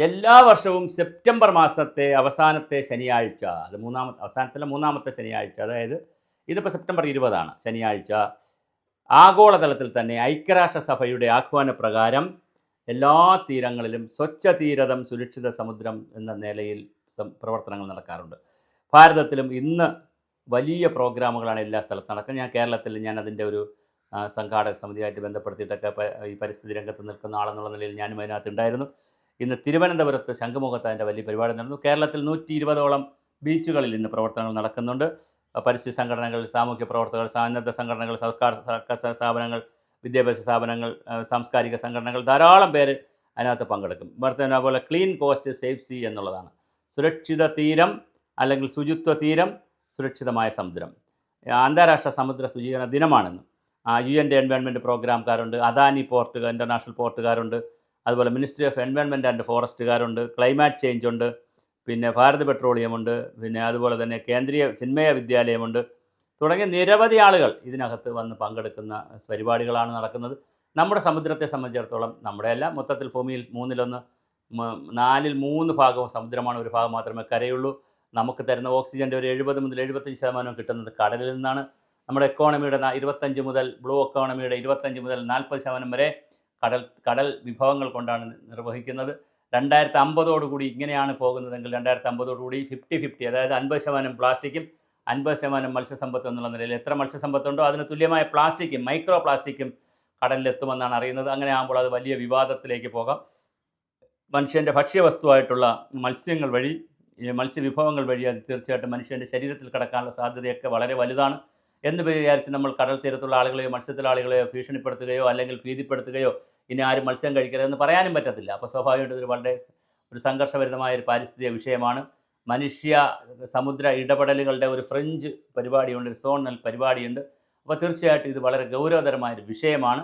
എല്ലാ വർഷവും സെപ്റ്റംബർ മാസത്തെ അവസാനത്തെ ശനിയാഴ്ച, അത് മൂന്നാമത്തെ ശനിയാഴ്ച, അതായത് ഇതിപ്പോൾ സെപ്റ്റംബർ 20 ശനിയാഴ്ച, ആഗോളതലത്തിൽ തന്നെ ഐക്യരാഷ്ട്രസഭയുടെ ആഹ്വാനപ്രകാരം എല്ലാ തീരങ്ങളിലും സ്വച്ഛ തീരതം സുരക്ഷിത സമുദ്രം എന്ന നിലയിൽ പ്രവർത്തനങ്ങൾ നടക്കാറുണ്ട്. ഭാരതത്തിലും ഇന്ന് വലിയ പ്രോഗ്രാമുകളാണ് എല്ലാ സ്ഥലത്തും നടക്കുന്നത്. കേരളത്തിൽ അതിൻ്റെ ഒരു സംഘാടക സമിതിയായിട്ട് ബന്ധപ്പെടുത്തിയിട്ടൊക്കെ ഈ പരിസ്ഥിതി രംഗത്ത് നിൽക്കുന്ന ആളെന്നുള്ള നിലയിൽ ഞാനും അതിനകത്തുണ്ടായിരുന്നു. ഇന്ന് തിരുവനന്തപുരത്ത് ശംഖുമുഖത്ത് അതിൻ്റെ വലിയ പരിപാടി നടന്നു. കേരളത്തിൽ 120ഓളം ബീച്ചുകളിൽ ഇന്ന് പ്രവർത്തനങ്ങൾ നടക്കുന്നുണ്ട്. പരിസ്ഥിതി സംഘടനകൾ, സാമൂഹ്യ പ്രവർത്തകർ, സന്നദ്ധ സംഘടനകൾ, സർക്കാർ സ്ഥാപനങ്ങൾ, വിദ്യാഭ്യാസ സ്ഥാപനങ്ങൾ, സാംസ്കാരിക സംഘടനകൾ, ധാരാളം പേര് അതിനകത്ത് പങ്കെടുക്കും. അതുപോലെ ക്ലീൻ കോസ്റ്റ് സേഫ് സീ എന്നുള്ളതാണ്. സുരക്ഷിത തീരം അല്ലെങ്കിൽ ശുചിത്വ തീരം, സുരക്ഷിതമായ സമുദ്രം. അന്താരാഷ്ട്ര സമുദ്ര ശുചീകരണ ദിനമാണെന്ന്. UN എൻവയോൺമെൻറ്റ് പ്രോഗ്രാംകാരുണ്ട്, അദാനി പോർട്ട് ഇൻ്റർനാഷണൽ പോർട്ടുകാരുണ്ട്, അതുപോലെ മിനിസ്ട്രി ഓഫ് എൻവയോൺമെൻറ്റ് ആൻഡ് ഫോറസ്റ്റുകാരുണ്ട്, ക്ലൈമാറ്റ് ചേഞ്ച് ഉണ്ട്, പിന്നെ ഭാരത് പെട്രോളിയം ഉണ്ട്, പിന്നെ അതുപോലെ തന്നെ കേന്ദ്രീയ ചിന്മയ വിദ്യാലയമുണ്ട്, തുടങ്ങിയ നിരവധി ആളുകൾ ഇതിനകത്ത് വന്ന് പങ്കെടുക്കുന്ന പരിപാടികളാണ് നടക്കുന്നത്. നമ്മുടെ സമുദ്രത്തെ സംബന്ധിച്ചിടത്തോളം, നമ്മുടെയല്ല, മൊത്തത്തിൽ ഭൂമിയിൽ 4-ൽ 3 ഭാഗവും സമുദ്രമാണ്, ഒരു ഭാഗം മാത്രമേ കരയുള്ളൂ. നമുക്ക് തരുന്ന ഓക്സിജൻ്റെ ഒരു 70 മുതൽ 75% കിട്ടുന്നത് കടലിൽ നിന്നാണ്. നമ്മുടെ എക്കോണമിയുടെ 25 മുതൽ ബ്ലൂ എക്കോണമിയുടെ 25 മുതൽ 40% വരെ കടൽ വിഭവങ്ങൾ കൊണ്ടാണ് നിർവഹിക്കുന്നത്. 2050 ഇങ്ങനെയാണ് പോകുന്നതെങ്കിൽ 2050 50-50, അതായത് 50% പ്ലാസ്റ്റിക്കും 50% മത്സ്യസമ്പത്ത് എന്നുള്ള നിലയിൽ എത്ര മത്സ്യസമ്പത്തുണ്ടോ അതിന് തുല്യമായ പ്ലാസ്റ്റിക്കും മൈക്രോ പ്ലാസ്റ്റിക്കും കടലിലെത്തുമെന്നാണ് അറിയുന്നത്. അങ്ങനെ ആകുമ്പോൾ അത് വലിയ വിവാദത്തിലേക്ക് പോകാം. മനുഷ്യൻ്റെ ഭക്ഷ്യവസ്തുവായിട്ടുള്ള മത്സ്യങ്ങൾ വഴി, മത്സ്യവിഭവങ്ങൾ വഴി അത് തീർച്ചയായിട്ടും മനുഷ്യൻ്റെ ശരീരത്തിൽ കിടക്കാനുള്ള സാധ്യതയൊക്കെ വളരെ വലുതാണ് എന്ന് വിചാരിച്ച് നമ്മൾ കടൽ തീരത്തുള്ള ആളുകളെയോ മത്സ്യത്തൊഴിലാളികളെയോ ഭീഷണിപ്പെടുത്തുകയോ അല്ലെങ്കിൽ ഭീതിപ്പെടുത്തുകയോ ഇനി ആരും മത്സ്യം കഴിക്കരുതെന്ന് പറയാനും പറ്റത്തില്ല. അപ്പോൾ സ്വാഭാവികമായിട്ടും ഇത് വളരെ ഒരു സംഘർഷഭരിതമായ ഒരു പാരിസ്ഥിതിക വിഷയമാണ്. മനുഷ്യ സമുദ്ര ഇടപെടലുകളുടെ ഒരു ഫ്രഞ്ച് പരിപാടിയുണ്ട്, സോണൽ പരിപാടിയുണ്ട്. അപ്പോൾ തീർച്ചയായിട്ടും ഇത് വളരെ ഗൗരവതരമായൊരു വിഷയമാണ്.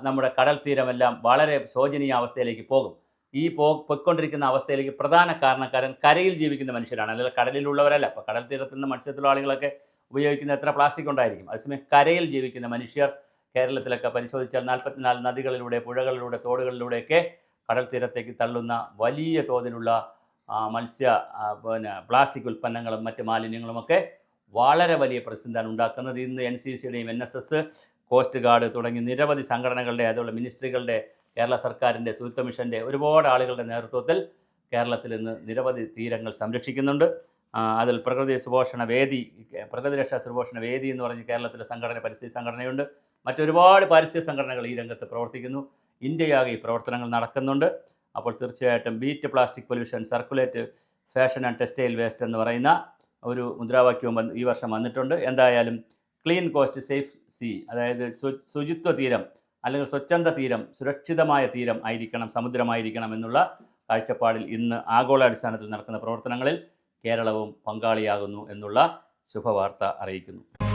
നമ്മുടെ കടൽ തീരമെല്ലാം വളരെ ശോചനീയ അവസ്ഥയിലേക്ക് പോകും. ഈ പൊയ്ക്കൊണ്ടിരിക്കുന്ന അവസ്ഥയിലേക്ക് പ്രധാന കാരണക്കാരൻ കരയിൽ ജീവിക്കുന്ന മനുഷ്യരാണ്, അല്ലെങ്കിൽ കടലിലുള്ളവരല്ല. അപ്പോൾ കടൽ തീരത്തിൽ നിന്ന് മത്സ്യത്തൊഴിലാളികളൊക്കെ ഉപയോഗിക്കുന്ന എത്ര പ്ലാസ്റ്റിക് ഉണ്ടായിരിക്കും. അതേസമയം കരയിൽ ജീവിക്കുന്ന മനുഷ്യർ കേരളത്തിലൊക്കെ പരിശോധിച്ചാൽ 44 നദികളിലൂടെ, പുഴകളിലൂടെ, തോടുകളിലൂടെയൊക്കെ കടൽ തീരത്തേക്ക് തള്ളുന്ന വലിയ തോതിലുള്ള പ്ലാസ്റ്റിക് ഉൽപ്പന്നങ്ങളും മറ്റ് മാലിന്യങ്ങളുമൊക്കെ വളരെ വലിയ പ്രതിസന്ധിയാണ് ഉണ്ടാക്കുന്നത്. ഇന്ന് NCCയുടെയും NSS, കോസ്റ്റ് ഗാർഡ് തുടങ്ങി നിരവധി സംഘടനകളുടെ, അതുപോലെ മിനിസ്ട്രികളുടെ, കേരള സർക്കാരിൻ്റെ ശുചിത്വ മിഷൻ്റെ ഒരുപാട് ആളുകളുടെ നേതൃത്വത്തിൽ കേരളത്തിൽ ഇന്ന് നിരവധി തീരങ്ങൾ സംരക്ഷിക്കുന്നുണ്ട്. അതിൽ പ്രകൃതി രക്ഷാ സുപോഷണ വേദി എന്ന് പറഞ്ഞ് കേരളത്തിലെ പരിസ്ഥിതി സംഘടനയുണ്ട്. മറ്റൊരുപാട് പാരിസ്ഥിതിക സംഘടനകൾ ഈ രംഗത്ത് പ്രവർത്തിക്കുന്നു. ഇന്ത്യയാകെ ഈ പ്രവർത്തനങ്ങൾ നടക്കുന്നുണ്ട്. അപ്പോൾ തീർച്ചയായിട്ടും beat plastic pollution, circulate fashion and textile waste എന്ന് പറയുന്ന ഒരു മുദ്രാവാക്യവും ഈ വർഷം വന്നിട്ടുണ്ട്. എന്തായാലും ക്ലീൻ കോസ്റ്റ് സേഫ് സീ, അതായത് ശുചിത്വ തീരം അല്ലെങ്കിൽ സ്വച്ഛന്ത തീരം, സുരക്ഷിതമായ തീരം ആയിരിക്കണം, സമുദ്രമായിരിക്കണം എന്നുള്ള കാഴ്ചപ്പാടിൽ ഇന്ന് ആഗോളാടിസ്ഥാനത്തിൽ നടക്കുന്ന പ്രവർത്തനങ്ങളിൽ കേരളവും പങ്കാളിയാകുന്നു എന്നുള്ള ശുഭവാർത്ത അറിയിക്കുന്നു.